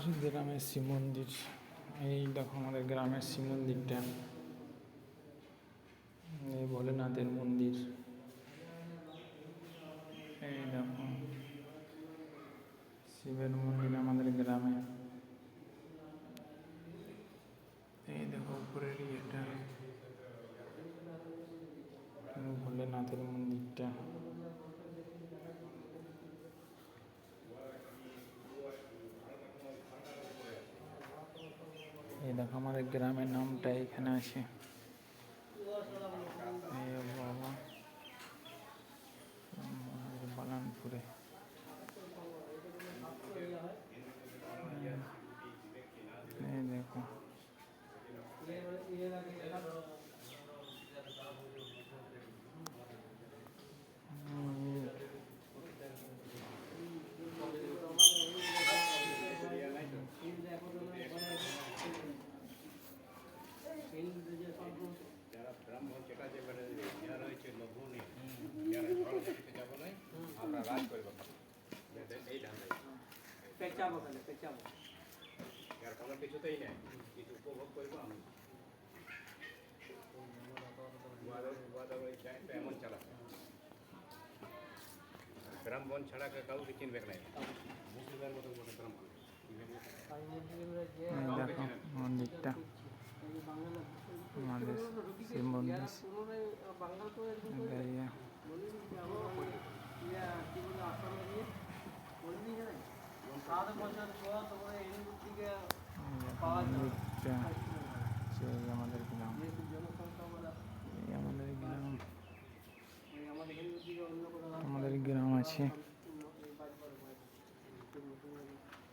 গ্রামের শিব মন্দির। এই দেখো আমাদের গ্রামের শিব মন্দিরটা, এই ভোলেনাথের মন্দির। এই দেখো শিবের মন্দির আমাদের গ্রামে। এই দেখো উপরের ইয়েটা ভোলেনাথের মন্দিরটা। এই দেখো আমাদের গ্রামের নামটা এখানে আছে। বাবা বালানপুরে। এই দেখো যারা ব্রাহ্মণ যেটা যে যারা হয়েছে লঘুনি যারা যাব নয় আমরা রাজ করব এই ধান্দায় পেঁচাবো যার কোনো কিছুতেই নেই, কিছু উপভোগ করবো আমি এমন চালাচ্ছে। ব্রাহ্মণ ছাড়া কাউকে চিনবে নাই, মুসলিমের মতো কোনো ব্রাহ্মণ দেখো মন্দিরটা আমাদের শিব মন্দির। আমাদের গ্রাম, আমাদের গ্রাম আছে।